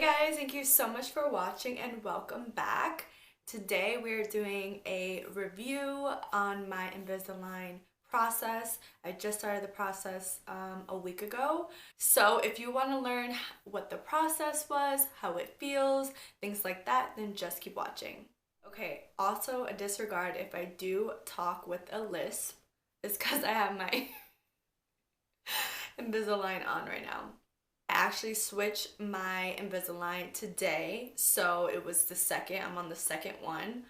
Guys, thank you so much for watching and welcome back. Today we're doing a review on my Invisalign process. I just started the process a week ago. So if you want to learn what the process was, how it feels, things like that, then just keep watching. Okay, also a disregard if I do talk with a lisp. It's because I have my Invisalign on right now. I actually switched my Invisalign today, so it was I'm on the second one.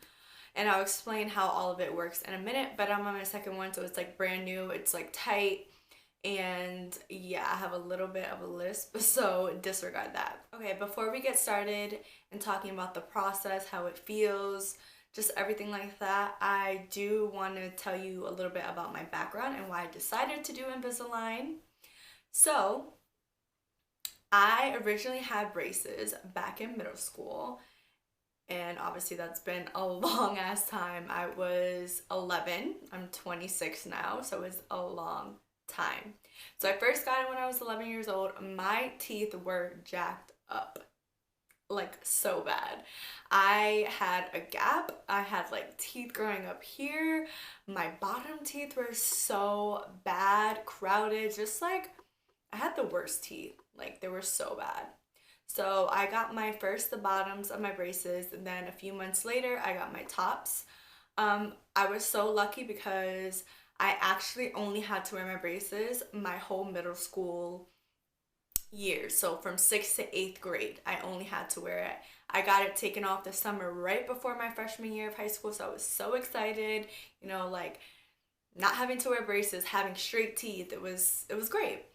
And I'll explain how all of it works in a minute, but I'm on my second one, so it's like brand new, it's like tight, and yeah, I have a little bit of a lisp, so disregard that. Okay, before we get started and talking about the process, how it feels, just everything like that, I do want to tell you a little bit about my background and why I decided to do Invisalign. So, I originally had braces back in middle school, and obviously that's been a long ass time. I was 11, I'm 26 now, so it's a long time. So I first got it when I was 11 years old. My teeth were jacked up, like so bad. I had a gap, I had like teeth growing up here. My bottom teeth were so bad, crowded, just like I had the worst teeth. Like, they were so bad. So I got the bottoms of my braces, and then a few months later, I got my tops. I was so lucky because I actually only had to wear my braces my whole middle school years. So from 6th to 8th grade, I only had to wear it. I got it taken off the summer right before my freshman year of high school, so I was so excited, like not having to wear braces, having straight teeth. It was great.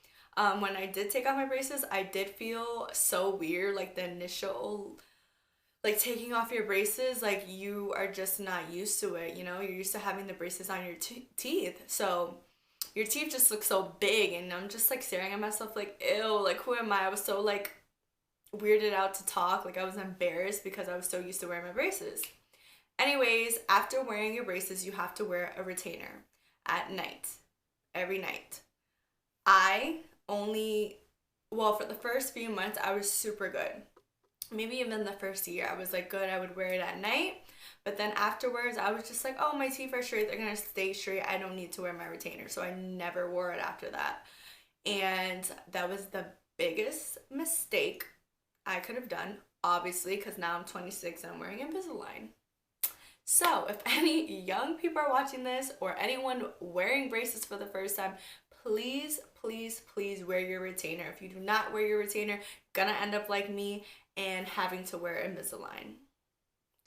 When I did take off my braces, I did feel so weird, like the initial, like taking off your braces, like you are just not used to it, you're used to having the braces on your teeth. So your teeth just look so big, and I'm just like staring at myself like, ew, like who am I? I was so like weirded out to talk, like I was embarrassed because I was so used to wearing my braces. Anyways, after wearing your braces, you have to wear a retainer at night, every night. I only, well, for the first few months, I was super good. Maybe even the first year, I was like good. I would wear it at night. But then afterwards, I was just like, oh, my teeth are straight. They're going to stay straight. I don't need to wear my retainer. So I never wore it after that. And that was the biggest mistake I could have done, obviously, because now I'm 26 and I'm wearing Invisalign. So if any young people are watching this or anyone wearing braces for the first time, please, please, please wear your retainer. If you do not wear your retainer, you're gonna end up like me and having to wear Invisalign.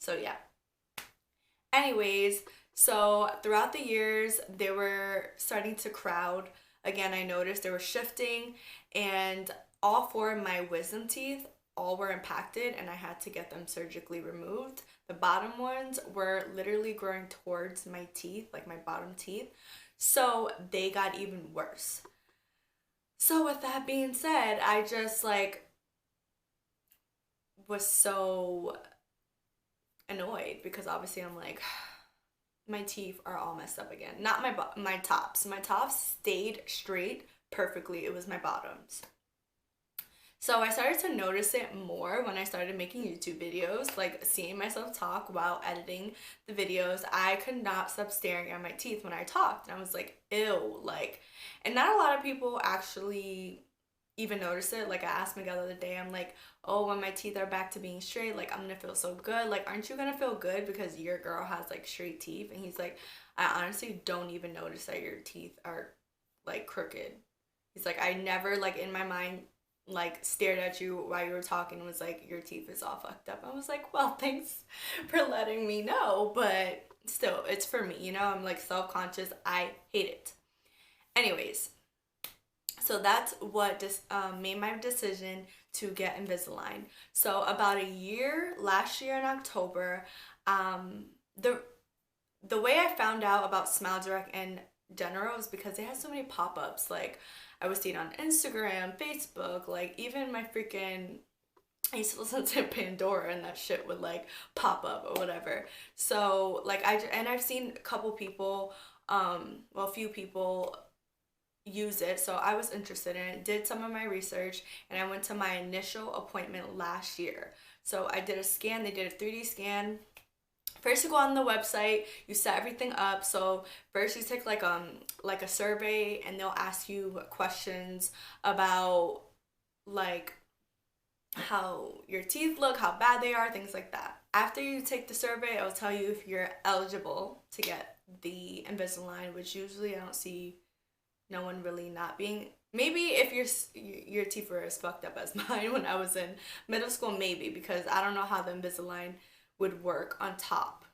So yeah. Anyways, so throughout the years, they were starting to crowd. Again, I noticed they were shifting, and all four of my wisdom teeth all were impacted, and I had to get them surgically removed. The bottom ones were literally growing towards my teeth, like my bottom teeth. So they got even worse. So with that being said, I just like was so annoyed because obviously I'm like, my teeth are all messed up again. Not my tops. My tops stayed straight perfectly. It was my bottoms. So I started to notice it more when I started making YouTube videos, like seeing myself talk while editing the videos. I could not stop staring at my teeth when I talked, and I was like, ew, like, and not a lot of people actually even notice it. Like I asked Miguel the other day, I'm like, oh, when my teeth are back to being straight, like I'm gonna feel so good. Like, aren't you gonna feel good because your girl has like straight teeth? And he's like, I honestly don't even notice that your teeth are like crooked. He's like, I never like in my mind like stared at you while you were talking and was like, your teeth is all fucked up. I was like, well, thanks for letting me know, but still, it's for me, I'm like self-conscious. I hate it. Anyways, so that's what made my decision to get Invisalign. So about last year in October, the way I found out about Smile Direct in general is because they had so many pop-ups. Like I was seeing on Instagram, Facebook, like even my freaking, I used to listen to Pandora and that shit would like pop up or whatever. So like I've seen a couple people, a few people use it, so I was interested in it, did some of my research, and I went to my initial appointment last year. So I did a scan, they did a 3D scan. First you go on the website, you set everything up. So first you take like a survey, and they'll ask you questions about like how your teeth look, how bad they are, things like that. After you take the survey, it'll tell you if you're eligible to get the Invisalign, which usually I don't see no one really not being. Maybe if your teeth were as fucked up as mine when I was in middle school, maybe, because I don't know how the Invisalign would work on top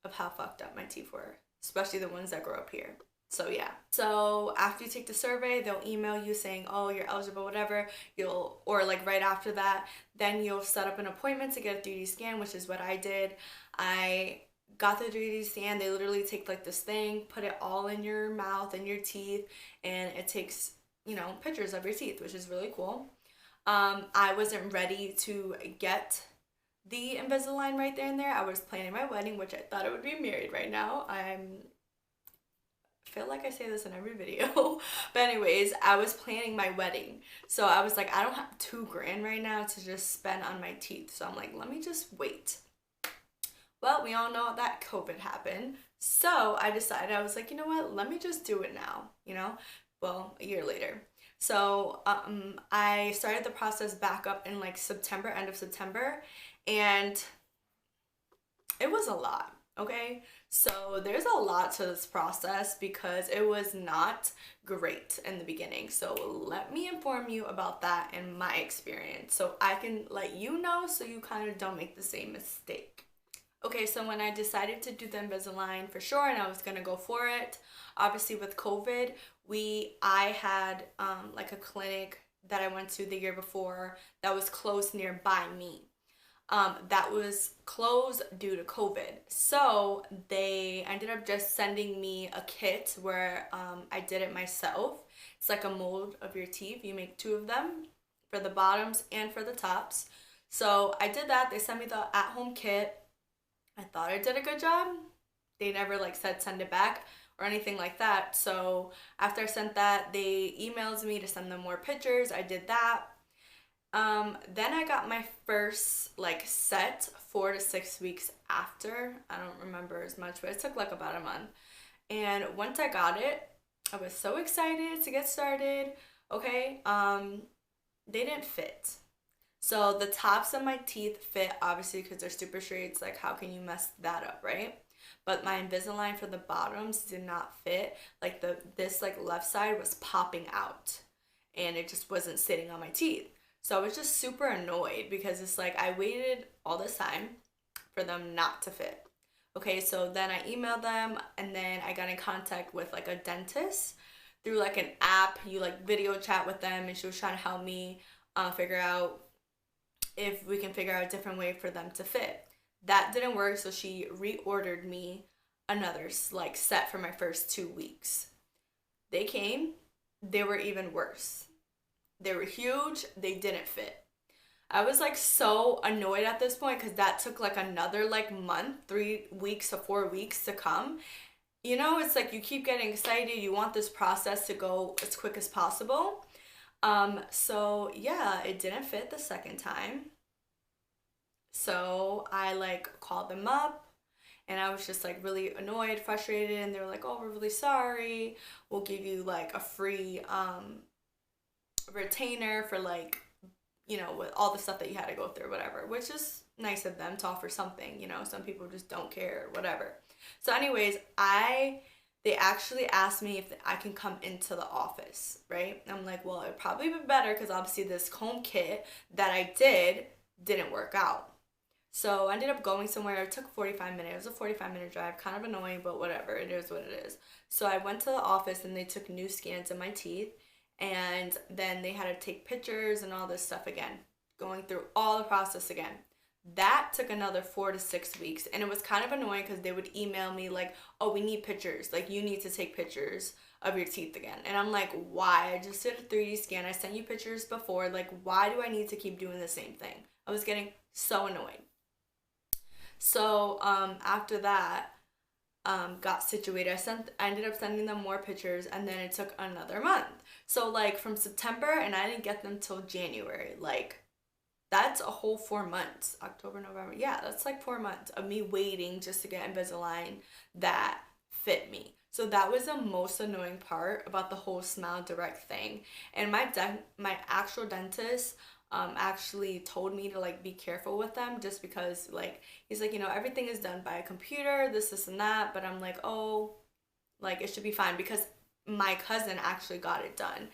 of how fucked up my teeth were, especially the ones that grow up here. So yeah. So after you take the survey, they'll email you saying, "Oh, you're eligible, whatever." Or like right after that, then you'll set up an appointment to get a 3D scan, which is what I did. I got the 3D scan. They literally take like this thing, put it all in your mouth and your teeth, and it takes, pictures of your teeth, which is really cool. I wasn't ready to get the Invisalign right there and there. I was planning my wedding, which I thought I would be married right now. Feel like I say this in every video. But anyways, I was planning my wedding. So I was like, I don't have $2,000 right now to just spend on my teeth. So I'm like, let me just wait. Well, we all know that COVID happened. So I decided, I was like, you know what? Let me just do it now, Well, a year later. So I started the process back up in like September, end of September. And it was a lot, okay? So there's a lot to this process because it was not great in the beginning. So let me inform you about that and my experience so I can let you know so you kind of don't make the same mistake. Okay, so when I decided to do the Invisalign for sure and I was gonna go for it, obviously with COVID, I had like a clinic that I went to the year before that was close nearby me. That was closed due to COVID. So they ended up just sending me a kit where I did it myself. It's like a mold of your teeth. You make 2 of them for the bottoms and for the tops. So I did that. They sent me the at-home kit. I thought I did a good job. They never like said send it back or anything like that. So after I sent that, they emailed me to send them more pictures. I did that. Then I got my first like set 4 to 6 weeks after. I don't remember as much, but it took like about a month. And once I got it, I was so excited to get started. Okay, they didn't fit. So the tops of my teeth fit, obviously, because they're super straight. It's like, how can you mess that up, right? But my Invisalign for the bottoms did not fit. Like this like left side was popping out, and it just wasn't sitting on my teeth. So I was just super annoyed because it's like I waited all this time for them not to fit. Okay, so then I emailed them, and then I got in contact with like a dentist through like an app. You like video chat with them, and she was trying to help me figure out if we can figure out a different way for them to fit. That didn't work, so she reordered me another like set for my first 2 weeks. They came, they were even worse. They were huge, they didn't fit. I was like so annoyed at this point because that took like another like month, 3 weeks to 4 weeks to come. It's like you keep getting excited, you want this process to go as quick as possible. So yeah, it didn't fit the second time. So I like called them up and I was just like really annoyed, frustrated, and they were like, "Oh, we're really sorry. We'll give you like a free retainer for like, with all the stuff that you had to go through, whatever," which is nice of them to offer something. Some people just don't care, whatever. So anyways, they actually asked me if I can come into the office, right? And I'm like, well, it'd probably be better because obviously this home kit that I didn't work out. So I ended up going somewhere. It took 45 minutes. It was a 45-minute drive, kind of annoying, but whatever. It is what it is. So I went to the office and they took new scans of my teeth, and then they had to take pictures and all this stuff again, going through all the process again. That took another 4 to 6 weeks, and it was kind of annoying because they would email me like, "Oh, we need pictures. Like, you need to take pictures of your teeth again." And I'm like, why? I just did a 3D scan. I sent you pictures before. Like, why do I need to keep doing the same thing? I was getting so annoyed. So after that, got situated. I ended up sending them more pictures, and then it took another month. So like from September, and I didn't get them till January. Like that's a whole 4 months. October, November. Yeah, that's like 4 months of me waiting just to get Invisalign that fit me. So that was the most annoying part about the whole Smile Direct thing. And my actual dentist actually told me to like be careful with them, just because like he's like, everything is done by a computer, this and that. But I'm like, oh, like it should be fine, because my cousin actually got it done.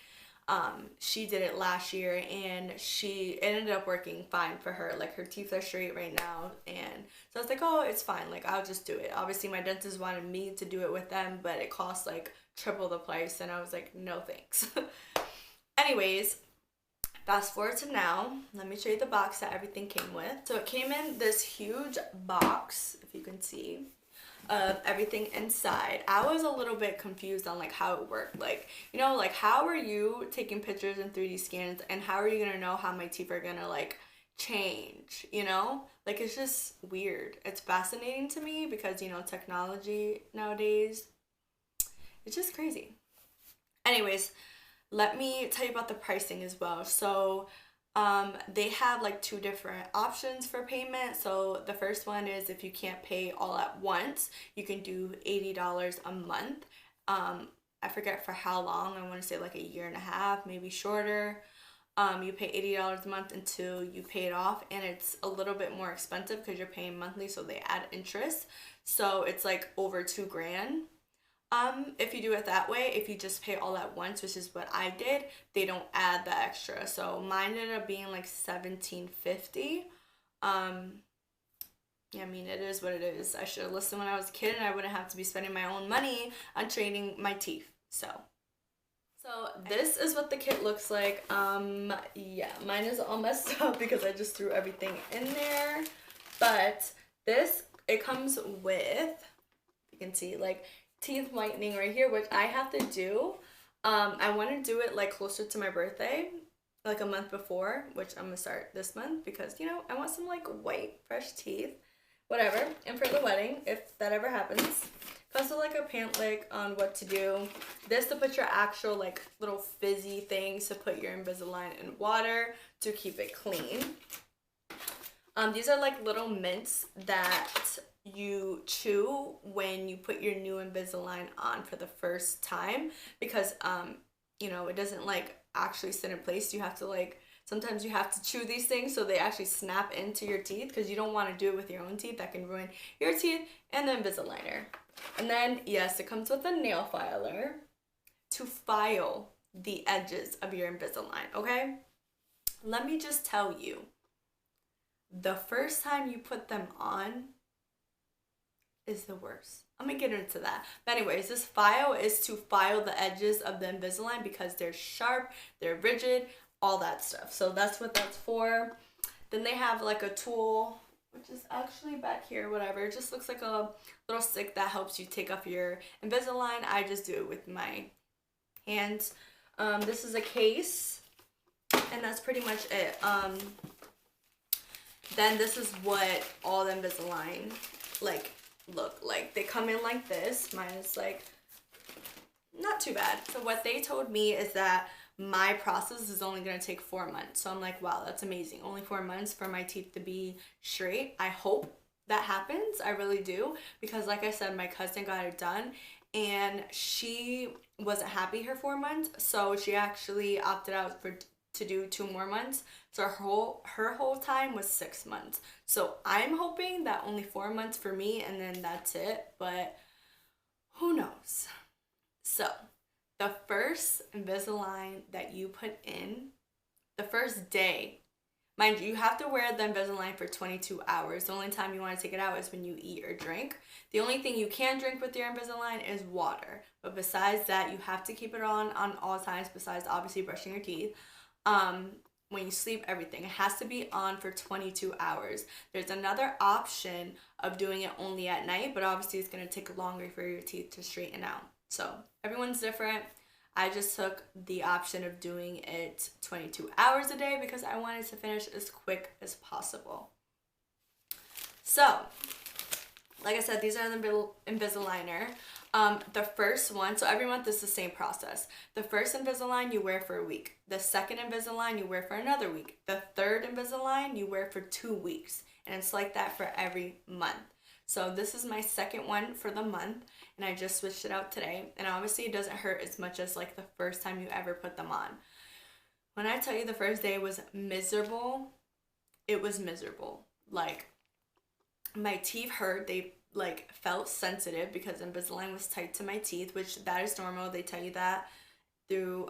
She did it last year, and it ended up working fine for her. Like her teeth are straight right now, and so I was like, oh, it's fine. Like I'll just do it. Obviously, my dentist wanted me to do it with them, but it cost like triple the price, and I was like, no thanks. Anyways, fast forward to now. Let me show you the box that everything came with. So it came in this huge box, if you can see, of everything inside. I was a little bit confused on like how it worked. Like, like how are you taking pictures in 3D scans, and how are you gonna know how my teeth are gonna like change, Like it's just weird. It's fascinating to me because, technology nowadays, it's just crazy. Anyways, let me tell you about the pricing as well. So they have like two different options for payment. So the first one is, if you can't pay all at once, you can do $80 a month. I forget for how long. I want to say like a year and a half, maybe shorter. You pay $80 a month until you pay it off, and it's a little bit more expensive because you're paying monthly, so they add interest. So it's like over $2,000. If you do it that way. If you just pay all at once, which is what I did, they don't add the extra. So mine ended up being like $1,750. Yeah, I mean, it is what it is. I should have listened when I was a kid, and I wouldn't have to be spending my own money on training my teeth. So this is what the kit looks like. Yeah, mine is all messed up because I just threw everything in there. But it comes with, you can see, like, teeth whitening right here, which I have to do. I want to do it like closer to my birthday, like a month before, which I'm gonna start this month because I want some like white fresh teeth, whatever. And for the wedding, if that ever happens, also like a pamphlet on what to do. This to put your actual like little fizzy things to put your Invisalign in water to keep it clean. These are like little mints that you chew when you put your new Invisalign on for the first time, because it doesn't like actually sit in place. You have to like, sometimes you have to chew these things so they actually snap into your teeth, because you don't want to do it with your own teeth. That can ruin your teeth and the Invisaligner. And then yes, it comes with a nail filer to file the edges of your Invisalign. Okay, let me just tell you, the first time you put them on is the worst. I'm gonna get into that. But anyways, this file is to file the edges of the Invisalign because they're sharp, they're rigid, all that stuff. So that's what that's for. Then they have like a tool, which is actually back here, whatever. It just looks like a little stick that helps you take off your Invisalign. I just do it with my hands. This is a case, and that's pretty much it. Then this is what all the Invisalign like look like. They come in like this. Mine is like not too bad. So what they told me is that my process is only going to take 4 months. So I'm like, wow, that's amazing. Only 4 months for my teeth to be straight. I hope that happens. I really do, because like I said, my cousin got it done and she wasn't happy her 4 months, so she actually opted out to do 2 more months. So her whole time was 6 months. So I'm hoping that only 4 months for me, and then that's it, but who knows. So the first Invisalign that you put in, the first day, mind you, you have to wear the Invisalign for 22 hours. The only time you want to take it out is when you eat or drink. The only thing you can drink with your Invisalign is water. But besides that, you have to keep it on all times, besides obviously brushing your teeth. When you sleep, everything. It has to be on for 22 hours. There's another option of doing it only at night, but obviously it's going to take longer for your teeth to straighten out. So everyone's different. I just took the option of doing it 22 hours a day because I wanted to finish as quick as possible. So Like I said, these are the Invisaligner. The first one, so every month is the same process. The first Invisalign you wear for a week. The second Invisalign you wear for another week. The third Invisalign you wear for 2 weeks. And it's like that for every month. So this is my second one for the month, and I just switched it out today. And obviously it doesn't hurt as much as like the first time you ever put them on. When I tell you the first day was miserable, it was miserable. Like, my teeth hurt. They like felt sensitive because Invisalign was tight to my teeth, which that is normal. They tell you that through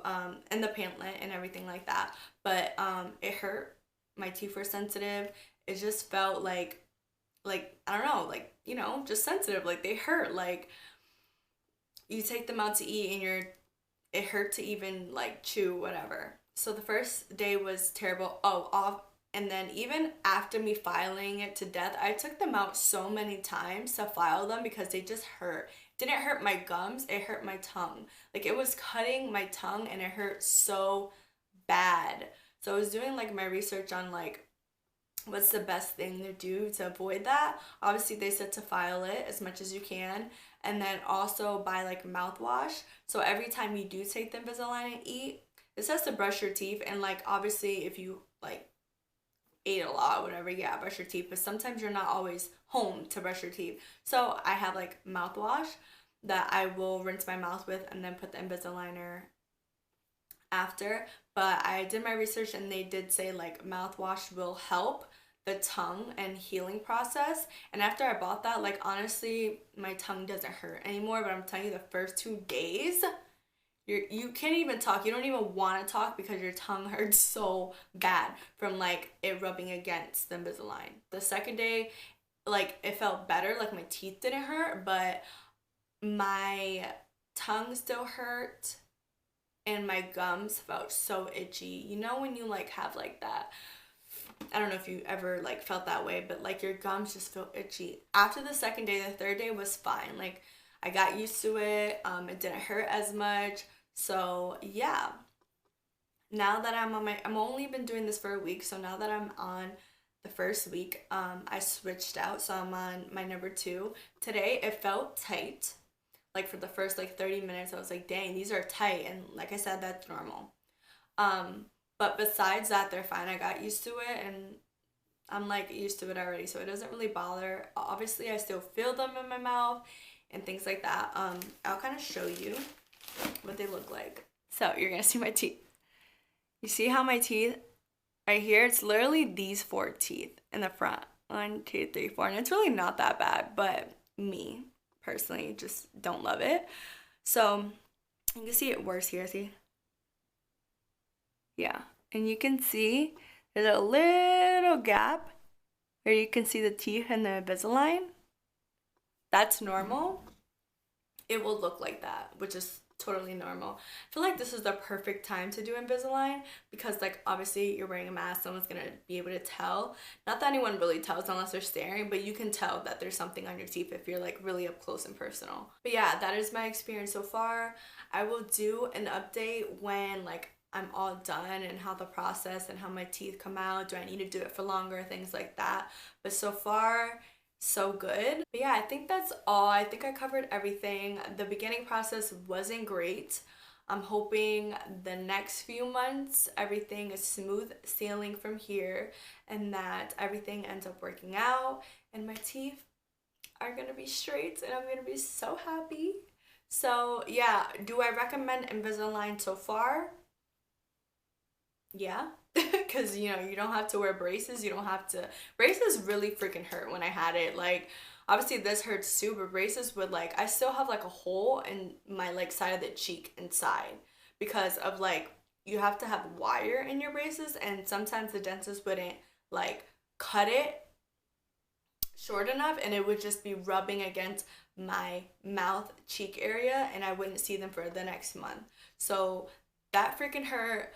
in the pamphlet and everything like that. But it hurt. My teeth were sensitive. It just felt like I don't know, like, you know, just sensitive. Like, they hurt. Like, you take them out to eat and it hurt to even like chew, whatever. So the first day was terrible. And then even after me filing it to death, I took them out so many times to file them because they just hurt. It didn't hurt my gums, it hurt my tongue. Like, it was cutting my tongue and it hurt so bad. So I was doing like my research on like what's the best thing to do to avoid that. Obviously they said to file it as much as you can, and then also buy like mouthwash. So every time you do take the Invisalign and eat, it says to brush your teeth, and like obviously if you like ate a lot, whatever, yeah, brush your teeth. But sometimes you're not always home to brush your teeth. So I have like mouthwash that I will rinse my mouth with and then put the Invisaligner after. But I did my research and they did say like mouthwash will help the tongue and healing process. And after I bought that, like honestly, my tongue doesn't hurt anymore. But I'm telling you, the first 2 days, you can't even talk. You don't even want to talk because your tongue hurts so bad from like it rubbing against the Invisalign. The second day, like it felt better, like my teeth didn't hurt, but my tongue still hurt and my gums felt so itchy. You know when you like have like that, I don't know if you ever like felt that way, but like your gums just feel itchy. After the second day, the third day was fine. Like, I got used to it. It didn't hurt as much. So yeah, now that I'm only been doing this for a week. So now that I'm on the first week, I switched out. So I'm on my number 2. Today it felt tight. Like for the first like 30 minutes, I was like, dang, these are tight. And like I said, that's normal. But besides that, they're fine. I got used to it and I'm like used to it already. So it doesn't really bother. Obviously, I still feel them in my mouth and things like that. I'll kind of show you what they look like. So you're gonna see my teeth. You see how my teeth right here, it's literally these 4 teeth in the front. 1, 2, 3, 4. And it's really not that bad, but me personally just don't love it. So you can see it worse here, see? Yeah. And you can see there's a little gap where you can see the teeth and the Invisalign. That's normal. It will look like that, which is totally normal. I feel like this is the perfect time to do Invisalign because like obviously you're wearing a mask, someone's gonna be able to tell. Not that anyone really tells unless they're staring, but you can tell that there's something on your teeth if you're like really up close and personal. But yeah, that is my experience so far. I will do an update when like I'm all done and how the process and how my teeth come out. Do I need to do it for longer? Things like that. But so far, so good. But yeah, I think that's all. I think I covered everything. The beginning process wasn't great. I'm hoping the next few months everything is smooth sailing from here and that everything ends up working out and my teeth are gonna be straight and I'm gonna be so happy. So yeah, do I recommend Invisalign so far? Yeah. Because you know you don't have to wear braces, you don't have to, braces really freaking hurt when I had it. Like obviously this hurts too, but braces would like, I still have like a hole in my like side of the cheek inside because of like you have to have wire in your braces and sometimes the dentist wouldn't like cut it short enough and it would just be rubbing against my mouth cheek area and I wouldn't see them for the next month. So that freaking hurt,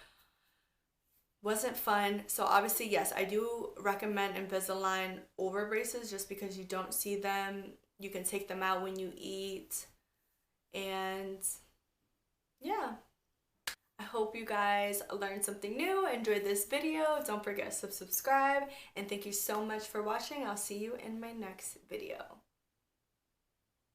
wasn't fun. So obviously, yes, I do recommend Invisalign over braces just because you don't see them. You can take them out when you eat. And yeah, I hope you guys learned something new, enjoyed this video. Don't forget to subscribe. And thank you so much for watching. I'll see you in my next video.